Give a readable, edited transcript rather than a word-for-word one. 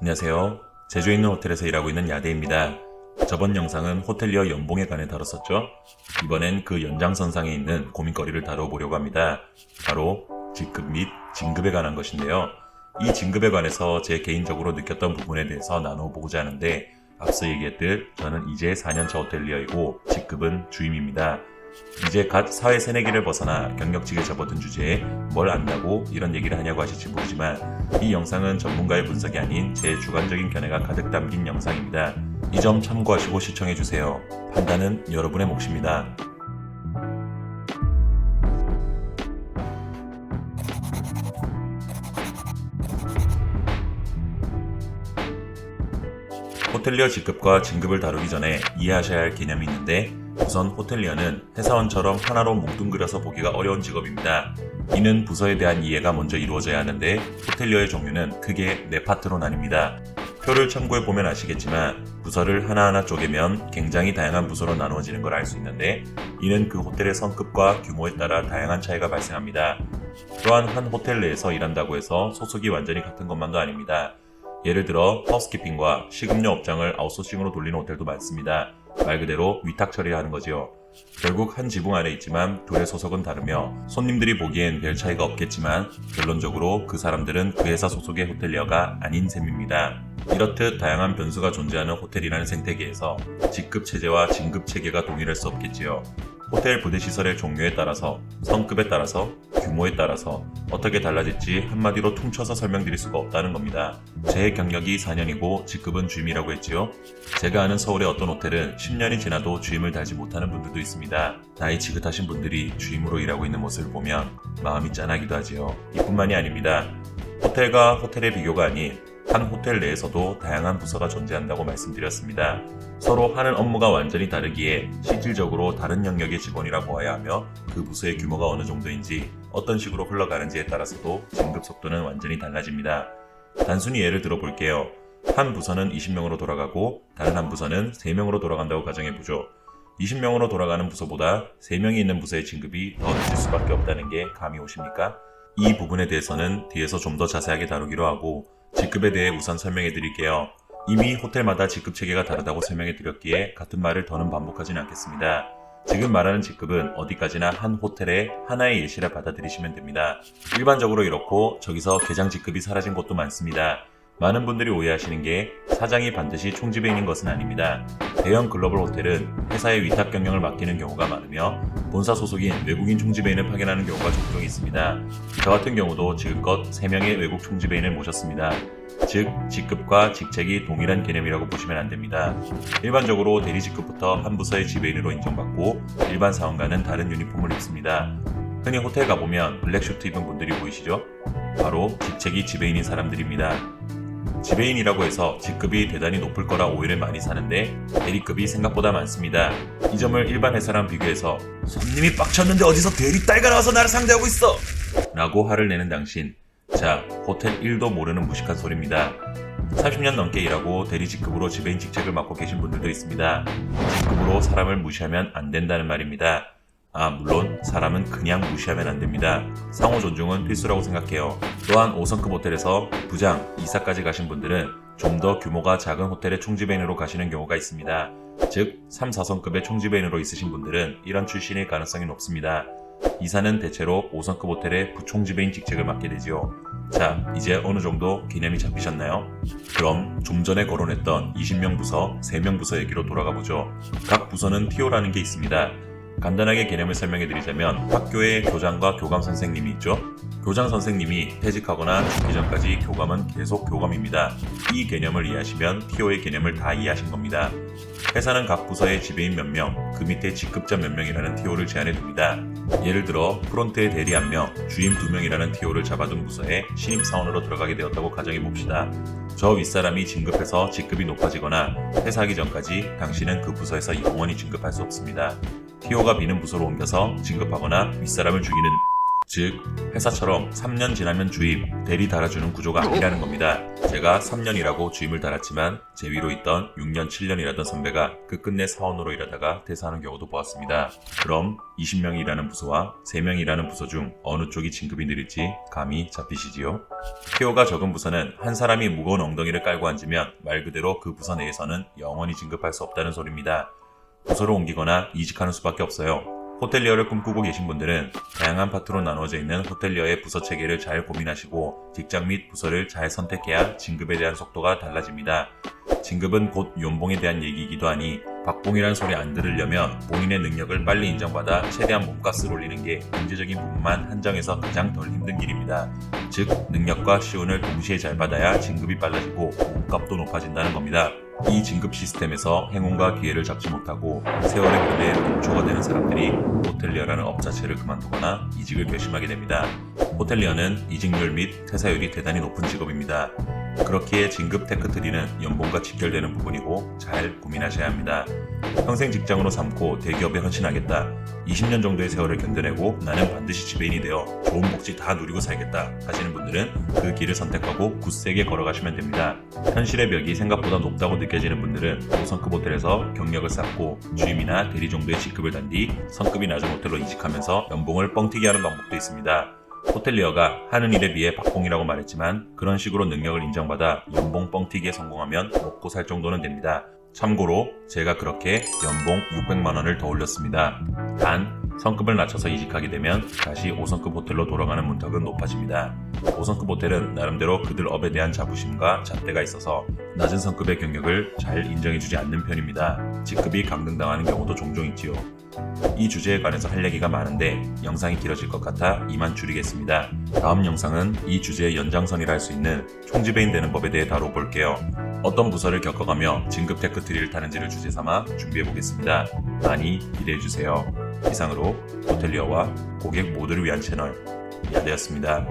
안녕하세요. 제주에 있는 호텔에서 일하고 있는 야대입니다. 저번 영상은 호텔리어 연봉에 관해 다뤘었죠? 이번엔 그 연장선상에 있는 고민거리를 다뤄보려고 합니다. 바로 직급 및 진급에 관한 것인데요. 이 진급에 관해서 제 개인적으로 느꼈던 부분에 대해서 나눠보고자 하는데, 앞서 얘기했듯 저는 이제 4년차 호텔리어이고 직급은 주임입니다. 이제 갓 사회 새내기를 벗어나 경력직에 접어든 주제에 뭘 안다고 이런 얘기를 하냐고 하실지 모르지만, 이 영상은 전문가의 분석이 아닌 제 주관적인 견해가 가득 담긴 영상입니다. 이 점 참고하시고 시청해주세요. 판단은 여러분의 몫입니다. 호텔리어 직급과 진급을 다루기 전에 이해하셔야 할 개념이 있는데, 우선 호텔리어는 회사원처럼 하나로 뭉뚱그려서 보기가 어려운 직업입니다. 이는 부서에 대한 이해가 먼저 이루어져야 하는데, 호텔리어의 종류는 크게 4파트로 나뉩니다. 표를 참고해보면 아시겠지만 부서를 하나하나 쪼개면 굉장히 다양한 부서로 나누어지는 걸 알 수 있는데, 이는 그 호텔의 성급과 규모에 따라 다양한 차이가 발생합니다. 또한 한 호텔 내에서 일한다고 해서 소속이 완전히 같은 것만도 아닙니다. 예를 들어 하우스키핑과 식음료 업장을 아웃소싱으로 돌리는 호텔도 많습니다. 말 그대로 위탁 처리하는 거지요. 결국 한 지붕 안에 있지만 둘의 소속은 다르며 손님들이 보기엔 별 차이가 없겠지만 결론적으로 그 사람들은 그 회사 소속의 호텔리어가 아닌 셈입니다. 이렇듯 다양한 변수가 존재하는 호텔이라는 생태계에서 직급 체제와 진급 체계가 동일할 수 없겠지요. 호텔 부대 시설의 종류에 따라서, 성급에 따라서, 규모에 따라서 어떻게 달라질지 한마디로 퉁쳐서 설명드릴 수가 없다는 겁니다. 제 경력이 4년이고 직급은 주임이라고 했지요. 제가 아는 서울의 어떤 호텔은 10년이 지나도 주임을 달지 못하는 분들도 있습니다. 나이 지긋하신 분들이 주임으로 일하고 있는 모습을 보면 마음이 짠하기도 하지요. 이뿐만이 아닙니다. 호텔과 호텔의 비교가 아닌 한 호텔 내에서도 다양한 부서가 존재한다고 말씀드렸습니다. 서로 하는 업무가 완전히 다르기에 실질적으로 다른 영역의 직원이라 보아야 하며, 그 부서의 규모가 어느 정도인지 어떤 식으로 흘러가는지에 따라서도 진급 속도는 완전히 달라집니다. 단순히 예를 들어 볼게요. 한 부서는 20명으로 돌아가고 다른 한 부서는 3명으로 돌아간다고 가정해보죠. 20명으로 돌아가는 부서보다 3명이 있는 부서의 진급이 더 늦을 수밖에 없다는 게 감이 오십니까? 이 부분에 대해서는 뒤에서 좀 더 자세하게 다루기로 하고, 직급에 대해 우선 설명해 드릴게요. 이미 호텔마다 직급 체계가 다르다고 설명해 드렸기에 같은 말을 더는 반복하지는 않겠습니다. 지금 말하는 직급은 어디까지나 한 호텔의 하나의 예시라 받아들이시면 됩니다. 일반적으로 이렇고 저기서 계장 직급이 사라진 곳도 많습니다. 많은 분들이 오해하시는 게 사장이 반드시 총지배인인 것은 아닙니다. 대형 글로벌 호텔은 회사의 위탁 경영을 맡기는 경우가 많으며 본사 소속인 외국인 총지배인을 파견하는 경우가 종종 있습니다. 저 같은 경우도 지금껏 3명의 외국 총지배인을 모셨습니다. 즉, 직급과 직책이 동일한 개념이라고 보시면 안됩니다. 일반적으로 대리 직급부터 한 부서의 지배인으로 인정받고 일반 사원과는 다른 유니폼을 입습니다. 흔히 호텔 가보면 블랙 슈트 입은 분들이 보이시죠? 바로 직책이 지배인인 사람들입니다. 지배인이라고 해서 직급이 대단히 높을 거라 오해를 많이 사는데, 대리급이 생각보다 많습니다. 이 점을 일반 회사랑 비교해서 손님이 빡쳤는데 어디서 대리 딸가 나와서 나를 상대하고 있어! 라고 화를 내는 당신, 자, 호텔 1도 모르는 무식한 소리입니다. 30년 넘게 일하고 대리 직급으로 지배인 직책을 맡고 계신 분들도 있습니다. 직급으로 사람을 무시하면 안 된다는 말입니다. 물론 사람은 그냥 무시하면 안 됩니다. 상호 존중은 필수라고 생각해요. 또한 5성급 호텔에서 부장, 이사까지 가신 분들은 좀 더 규모가 작은 호텔의 총지배인으로 가시는 경우가 있습니다. 즉, 3, 4성급의 총지배인으로 있으신 분들은 이런 출신일 가능성이 높습니다. 이사는 대체로 5성급 호텔의 부총지배인 직책을 맡게 되지요. 자, 이제 어느 정도 개념이 잡히셨나요? 그럼 좀 전에 거론했던 20명 부서, 3명 부서 얘기로 돌아가 보죠. 각 부서는 TO라는 게 있습니다. 간단하게 개념을 설명해 드리자면, 학교에 교장과 교감 선생님이 있죠. 교장 선생님이 퇴직하거나 죽기 전까지 교감은 계속 교감입니다. 이 개념을 이해하시면 TO의 개념을 다 이해하신 겁니다. 회사는 각 부서의 지배인 몇 명, 그 밑에 직급자 몇 명이라는 TO를 제안해 둡니다. 예를 들어 프론트의 대리 1명, 주임 2명이라는 TO를 잡아둔 부서에 신입사원으로 들어가게 되었다고 가정해 봅시다. 저 윗사람이 진급해서 직급이 높아지거나 퇴사하기 전까지 당신은 그 부서에서 영원히 진급할 수 없습니다. TO가 비는 부서로 옮겨서 진급하거나 윗사람을 죽이는 즉 회사처럼 3년 지나면 주임, 대리 달아주는 구조가 아니라는 겁니다. 제가 3년이라고 주임을 달았지만 제 위로 있던 6년, 7년 일하던 선배가 끝끝내 사원으로 일하다가 퇴사하는 경우도 보았습니다. 그럼 20명이 일하는 부서와 3명이 일하는 부서 중 어느 쪽이 진급이 느릴지 감이 잡히시지요? 티오가 적은 부서는 한 사람이 무거운 엉덩이를 깔고 앉으면 말 그대로 그 부서 내에서는 영원히 진급할 수 없다는 소리입니다. 부서를 옮기거나 이직하는 수밖에 없어요. 호텔리어를 꿈꾸고 계신 분들은 다양한 파트로 나누어져 있는 호텔리어의 부서 체계를 잘 고민하시고 직장 및 부서를 잘 선택해야 진급에 대한 속도가 달라집니다. 진급은 곧 연봉에 대한 얘기이기도 하니 박봉이란 소리 안 들으려면 본인의 능력을 빨리 인정받아 최대한 몸값을 올리는 게 경제적인 부분만 한정해서 가장 덜 힘든 길입니다. 즉 능력과 시운을 동시에 잘 받아야 진급이 빨라지고 몸값도 높아진다는 겁니다. 이 진급 시스템에서 행운과 기회를 잡지 못하고 세월의 흐름에 동초가 되는 사람들이 호텔리어라는 업 자체를 그만두거나 이직을 결심하게 됩니다. 호텔리어는 이직률 및 퇴사율이 대단히 높은 직업입니다. 그렇기에 진급 테크트리는 연봉과 직결되는 부분이고 잘 고민하셔야 합니다. 평생 직장으로 삼고 대기업에 헌신하겠다. 20년 정도의 세월을 견뎌내고 나는 반드시 지배인이 되어 좋은 복지 다 누리고 살겠다 하시는 분들은 그 길을 선택하고 굳세게 걸어가시면 됩니다. 현실의 벽이 생각보다 높다고 느껴지는 분들은 5성급 호텔에서 경력을 쌓고 주임이나 대리 정도의 직급을 단 뒤 성급이 낮은 호텔로 이직하면서 연봉을 뻥튀기 하는 방법도 있습니다. 호텔리어가 하는 일에 비해 박봉이라고 말했지만 그런 식으로 능력을 인정받아 연봉 뻥튀기에 성공하면 먹고 살 정도는 됩니다. 참고로 제가 그렇게 연봉 600만 원을 더 올렸습니다. 단 성급을 낮춰서 이직하게 되면 다시 5성급 호텔로 돌아가는 문턱은 높아집니다. 5성급 호텔은 나름대로 그들 업에 대한 자부심과 잣대가 있어서 낮은 성급의 경력을 잘 인정해주지 않는 편입니다. 직급이 강등당하는 경우도 종종 있지요. 이 주제에 관해서 할 얘기가 많은데 영상이 길어질 것 같아 이만 줄이겠습니다. 다음 영상은 이 주제의 연장선이라 할 수 있는 총지배인 되는 법에 대해 다뤄볼게요. 어떤 부서를 겪어가며 진급 테크트리를 타는지를 주제 삼아 준비해보겠습니다. 많이 기대해주세요. 이상으로 호텔리어와 고객 모두를 위한 채널 야대였습니다.